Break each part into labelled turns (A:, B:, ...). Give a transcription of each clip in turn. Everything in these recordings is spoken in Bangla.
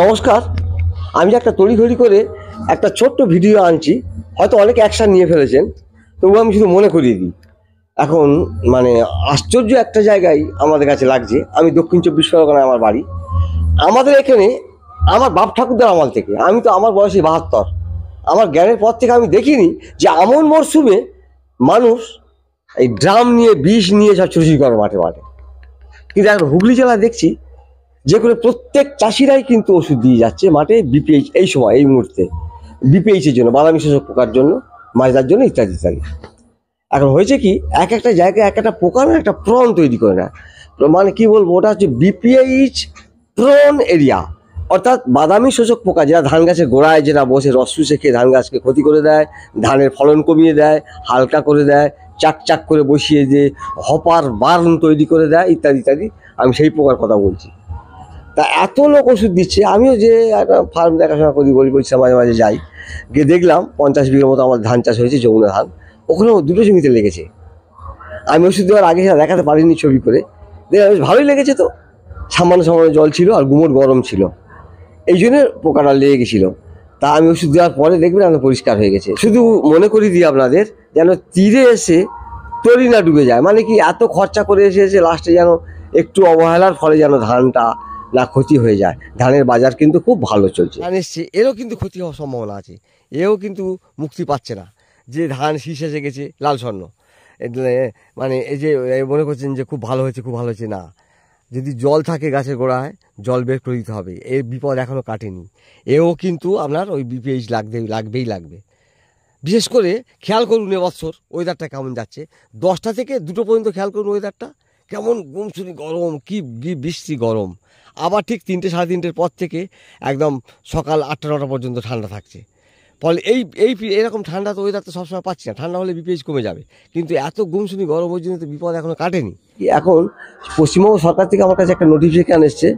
A: নমস্কার। আমি একটা তড়িঘড়ি করে একটা ছোট্ট ভিডিও আনছি, হয়তো অনেকে অ্যাকশান নিয়ে ফেলেছেন, তবু আমি শুধু মনে করিয়ে দিই। এখন মানে আশ্চর্য একটা জায়গায় আমাদের কাছে লাগছে। আমি দক্ষিণ 24 পরগনায় আমার বাড়ি। আমাদের এখানে আমার বাপ ঠাকুরদার আমল থেকে, আমি তো আমার বয়সে 72, আমার জ্ঞানের পর থেকে আমি দেখিনি যে আমন মরশুমে মানুষ এই ড্রাম নিয়ে বিষ নিয়ে সব ছুটি করে মাঠে মাঠে। কিন্তু এখন হুগলি জেলায় দেখছি যে করে প্রত্যেক চাষিরাই কিন্তু ওষুধ দিয়ে যাচ্ছে মাঠে বিপিএইচ, এই সময় এই মুহূর্তে বিপিএইচের জন্য, বাদামি শোষক পোকার জন্য, মাজরার জন্য, ইত্যাদি ইত্যাদি। এখন হয়েছে কি, এক একটা জায়গায় এক একটা পোকা না একটা প্রণ তৈরি করে না, মানে কি বলবো, ওটা হচ্ছে বিপিএইচ প্রণ এরিয়া, অর্থাৎ বাদামি শোষক পোকা যেটা ধান গাছের গোড়ায় যেটা বসে রস চুষে খেয়ে ধান গাছকে ক্ষতি করে দেয়, ধানের ফলন কমিয়ে দেয়, হালকা করে দেয়, চাক চাক করে বসিয়ে দিয়ে হপার বার্ন তৈরি করে দেয়, ইত্যাদি ইত্যাদি। আমি সেই পোকার কথা বলছি। তা এত লোক ওষুধ দিচ্ছে, আমিও যে একটা ফার্ম দেখাশোনা করি, বলছি মাঝে মাঝে যাই, গিয়ে দেখলাম 50 বিঘার মতো আমার ধান চাষ হয়েছে, যমুনা ধান, ওখানেও দুটো জমিতে লেগেছে। আমি ওষুধ দেওয়ার আগে সেটা দেখাতে পারিনি ছবি করে, দেখলাম বেশ ভালোই লেগেছে। তো সামান্য সামান্য জল ছিল আর গুমোট গরম ছিল, এই জন্য পোকাটা লেগে গেছিলো। তা আমি ওষুধ দেওয়ার পরে দেখবেন আমাদের পরিষ্কার হয়ে গেছে। শুধু মনে করিয়ে দিই আপনাদের, যেন তীরে এসে তরি না ডুবে যায়, মানে কি এত খরচা করে এসে লাস্টে যেন একটু অবহেলার ফলে যেন ধানটা না ক্ষতি হয়ে যায়। ধানের বাজার কিন্তু খুব ভালো চলছে, ধান এসছে, এরও কিন্তু ক্ষতি হওয়ার সম্ভাবনা আছে, এও কিন্তু মুক্তি পাচ্ছে না। যে ধান শীষ এসে গেছে লাল স্বর্ণ, মানে এই যে মনে করছেন যে খুব ভালো হয়েছে, খুব ভালো হয়েছে, না, যদি জল থাকে গাছের গোড়ায় জল বের করে দিতে হবে। এর বিপদ এখনও কাটেনি, এও কিন্তু আপনার ওই বিপিএইচ লাগবেই লাগবে। বিশেষ করে খেয়াল করুন এবছর ওয়েদারটা কেমন যাচ্ছে, 10টা থেকে 2টো পর্যন্ত খেয়াল করুন ওয়েদারটা কেমন গুমসুনি গরম, কি বৃষ্টি গরম। আবার ঠিক 3টে সাড়ে 3টের পর থেকে একদম সকাল 8টা 9টা পর্যন্ত ঠান্ডা থাকছে। ফলে এরকম ঠান্ডা তো ওয়েদার তো সবসময় পাচ্ছি না, ঠান্ডা হলে বিপিএইচ কমে যাবে, কিন্তু এত গুমসুনি গরম ওই জন্য তো বিপদ এখনও কাটেনি। এখন পশ্চিমবঙ্গ সরকার থেকে আমার কাছে একটা নোটিফিকেশান এসছে,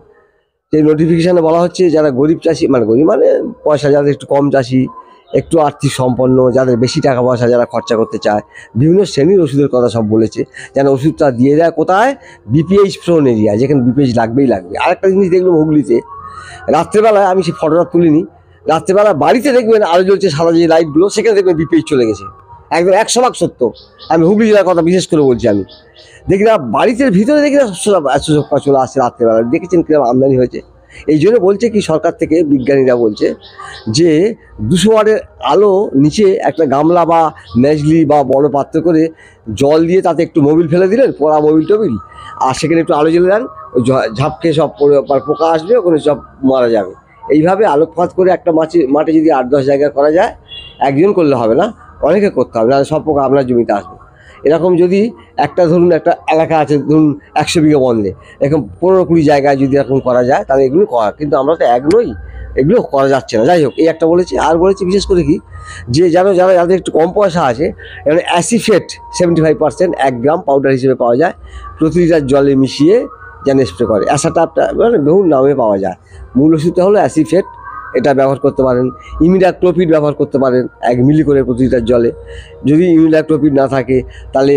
A: সেই নোটিফিকেশানে বলা হচ্ছে যারা গরিব চাষি, মানে গরিব মানে পয়সা যাদের একটু কম চাষি, একটু আর্থিক সম্পন্ন, যাদের বেশি টাকা পয়সা যারা খরচা করতে চায়, বিভিন্ন শ্রেণীর ওষুধের কথা সব বলেছে, যেন ওষুধটা দিয়ে দেয় কোথায়, বিপিএইচ প্রোন এরিয়া, যেখানে বিপিএইচ লাগবেই লাগবে। আরেকটা জিনিস দেখলাম হুগলিতে রাত্রেবেলায়, আমি সেই ফটোটা তুলিনি, রাত্রেবেলা বাড়িতে দেখবেন আলো জ্বলছে সাদা যে লাইটগুলো, সেখানে দেখবেন বিপিএইচ চলে গেছে, একদম 100% সত্য। আমি হুগলি জেলার কথা বিশেষ করে বলছি। আমি দেখি না বাড়িতে ভিতরে দেখি না চলে আসছে রাত্রেবেলা, দেখেছেন কিরকম আমদানি হয়েছে। এই জন্য বলছে কি সরকার থেকে, বিজ্ঞানীরা বলছে যে 200 ওয়াটের আলো নিচে একটা গামলা বা মেজলি বা বড় পাত্র করে জল দিয়ে তাতে একটু মোবিল ফেলে দিলেন, পোড়া মোবিল টোবিল, আর সেখানে একটু আলো জ্বেলে দেন, ওই ঝাপকে সব পোকা আসবে, ওখানে সব মারা যাবে। এইভাবে আলোকপাত করে একটা মাঠে যদি 8-10 জায়গায় করা যায়, একজন করলে হবে না, অনেকে করতে হবে, না সব পোকা আপনার জমিতে আসবে। এরকম যদি একটা ধরুন একটা এলাকা আছে, ধরুন 100 বিঘা বন্ধে, এরকম 15-20 জায়গায় যদি এরকম করা যায়, তাহলে এগুলো করা, কিন্তু আমরা তো এক নই, এগুলো করা যাচ্ছে না। যাই হোক, এই একটা বলেছি। আর বলেছি বিশেষ করে কি, যে যাদের একটু কম পয়সা আছে, এখানে অ্যাসিফেট 75% 1 গ্রাম পাউডার হিসেবে পাওয়া যায়, প্রতি লিটার জলে মিশিয়ে যেন স্প্রে করে। অ্যাসাটাপটা মানে বহু নামে পাওয়া যায়, মূল ওষুধটা হলো অ্যাসিফেট, এটা ব্যবহার করতে পারেন। ইমিডাক্লোপিড ব্যবহার করতে পারেন 1 মিলি করে প্রতি লিটার জলে। যদি ইমিডাক্লোপিড না থাকে, তাহলে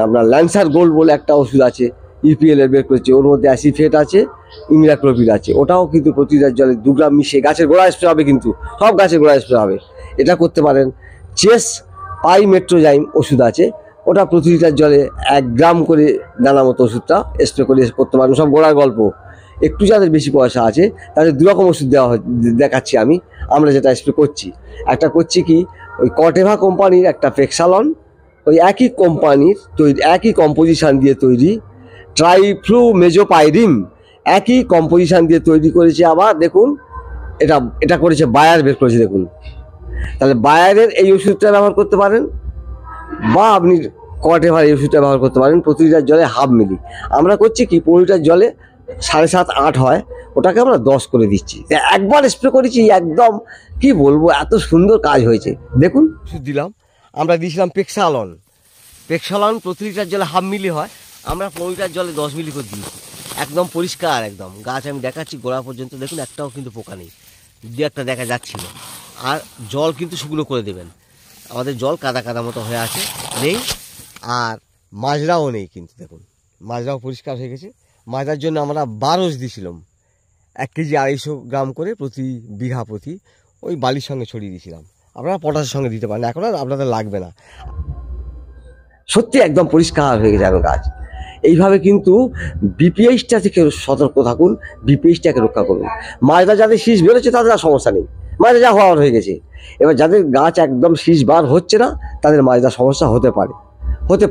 A: আপনার ল্যান্সার গোল্ড বলে একটা ওষুধ আছে, ইপিএল এর বের করেছে, ওর মধ্যে অ্যাসিফেট আছে, ইমিডাক্লোপিড আছে, ওটাও কিন্তু প্রতি লিটার জলে 2 গ্রাম মিশিয়ে গাছের গোড়ায় স্প্রে হবে, কিন্তু সব গাছের গোড়ায় স্প্রে হবে, এটা করতে পারেন। চেস পাইমেট্রোজাইম ওষুধ আছে, ওটা প্রতি লিটার জলে 1 গ্রাম করে দানা মতো ওষুধটা স্প্রে করে করতে পারেন, সব গোড়ার গল্প। একটু যাদের বেশি পয়সা আছে তাদের 2 রকম ওষুধ দেখাচ্ছি আমরা যেটা স্প্রে করছি। একটা করছি কি, ওই কটেভা কোম্পানির একটা ফেক্সালন, ওই একই কোম্পানির তৈরি, একই কম্পোজিশান দিয়ে তৈরি ট্রাইফ্লুমেজোপাইরিম, একই কম্পোজিশান দিয়ে তৈরি করেছে। আবার দেখুন, এটা করেছে বায়ার, বের করেছে দেখুন। তাহলে বায়ারের এই ওষুধটা ব্যবহার করতে পারেন, বা আপনি কটেভার এই ওষুধটা ব্যবহার করতে পারেন, প্রতি লিটার জলে 1/2 মিলি। আমরা করছি কি, 15 লিটার জলে 7.5-8 হয়, ওটাকে আমরা 10 করে দিচ্ছি। একবার স্প্রে করেছি, একদম কি বলবো, এত সুন্দর কাজ হয়েছে। দেখুন ওষুধ দিলাম, আমরা দিয়েছিলাম পেক্সালন প্রতি লিটার জলে 1/2 মিলি হয়, আমরা 15 লিটার জলে 10 মিলি করে দিয়েছি। একদম পরিষ্কার, একদম গাছ আমি দেখাচ্ছি গোড়া পর্যন্ত, দেখুন একটাও কিন্তু পোকা নেই, 2-1টা দেখা যাচ্ছিল। আর জল কিন্তু শুকনো করে দেবেন, আমাদের জল কাদা কাদা মতো হয়ে আছে, নেই। আর মাজরাও নেই, কিন্তু দেখুন মাজরাও পরিষ্কার হয়ে গেছে। মাজার জন্য আমরা 12 দিয়েছিলাম, 1 কেজি 250 গ্রাম করে প্রতি বিঘা প্রতি ওই বালির সঙ্গে ছড়িয়ে দিয়েছিলাম। আপনারা পটাশের সঙ্গে দিতে পারেন, এখন আর আপনাদের লাগবে না। সত্যি একদম পরিষ্কার হয়ে গেছে এখন গাছ। এইভাবে কিন্তু বিপিএইচটা থেকে সতর্ক থাকুন, বিপিএইচটাকে রক্ষা করুন। মাজরা যাদের শীষ বেরোচ্ছে তাদের আর সমস্যা নেই, মাজরা যা হওয়ার হয়ে গেছে। এবার যাদের গাছ একদম শীষ বার হচ্ছে না তাদের মাজরার সমস্যা হতে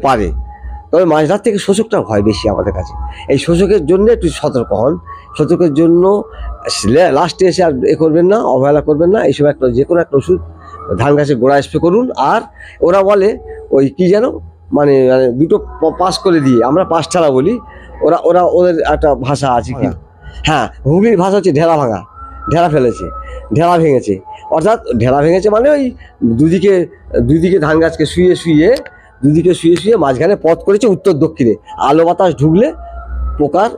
A: পারে। তবে মাজরার থেকে শোষকটা ভয় বেশি আমাদের কাছে। এই শোষকের জন্য একটু সতর্ক হন। শোষকের জন্য লাস্টে এসে আর করবেন না, অবহেলা করবেন না। এইসব একটা যে কোনো একটা ওষুধ ধান গাছের গোড়া স্প্রে করুন। আর ওরা বলে ওই কি যেন মানে দুটো পাস করে দিয়ে, আমরা পাশ ছাড়া বলি, ওদের একটা ভাষা আছে কি, হ্যাঁ হুগলির ভাষা হচ্ছে ঢেলা ভাঙা, ঢেলা ভেঙেছে। অর্থাৎ ঢেলা ভেঙেছে মানে ওই দুদিকে ধান গাছকে শুয়ে মাঝখানে পথ করেছে উত্তর দক্ষিণে। আলো বাতাস ঢুকলে পোকার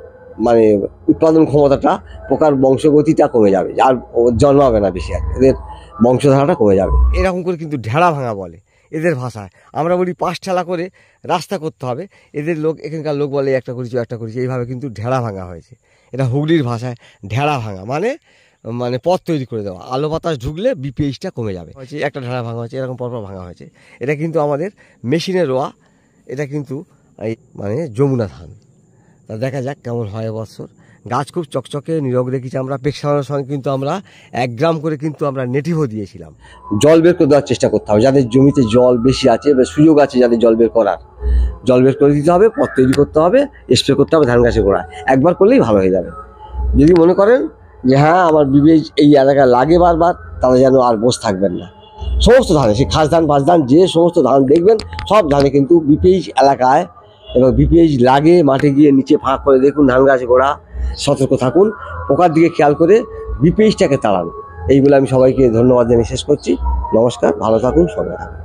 A: মানে উৎপাদন ক্ষমতাটা, পোকার বংশগতিটা কমে যাবে, আর জন্মাবে না বেশি, আর এদের বংশধারাটা কমে যাবে। এরকম করে কিন্তু ঢেলা ভাঙা বলে এদের ভাষায়। আমরা বলি পাশ ঠেলা করে রাস্তা করতে হবে, এখানকার লোক বলে একটা করেছি। এইভাবে কিন্তু ঢেলা ভাঙা হয়েছে। এটা হুগলির ভাষায় ঢেলা ভাঙা মানে পথ তৈরি করে দেওয়া, আলো বাতাস ঢুকলে বিপিএইচটা কমে যাবে। একটা ঢেলা ভাঙা হয়েছে, এরকম পরপর ভাঙা হয়েছে। এটা কিন্তু আমাদের মেশিনে রোয়া, এটা কিন্তু মানে যমুনা ধান। তা দেখা যাক কেমন হয় এবছর। গাছ খুব চকচকে নীরব রেখেছি আমরা। পেক্সানোর সঙ্গে কিন্তু আমরা 1 গ্রাম করে কিন্তু আমরা নেটিভও দিয়েছিলাম। জল বের করে দেওয়ার চেষ্টা করতে হবে, যাদের জমিতে জল বেশি আছে বা সুযোগ আছে যাদের জল বের করে দিতে হবে, পথ তৈরি করতে হবে, স্প্রে করতে হবে ধান গাছের গোড়ায়। একবার করলেই ভালো হয়ে যাবে। যদি মনে করেন যে হ্যাঁ আমার বিপিএইচ এই এলাকায় লাগে বারবার, তাহলে যেন আর বসে থাকবেন না। সমস্ত ধানে, সে খাস ধান বাস ধান, যে সমস্ত ধান দেখবেন সব ধানে কিন্তু বিপিএইচ এলাকায় এবং বিপিএইচ লাগে, মাঠে গিয়ে নিচে ফাঁক করে দেখুন ধান গাছে গোড়া। সতর্ক থাকুন, পোকার দিকে খেয়াল করে বিপিএইচটাকে তাড়ান। এইগুলো আমি সবাইকে ধন্যবাদ জানিয়ে শেষ করছি। নমস্কার, ভালো থাকুন, সঙ্গে থাকুন।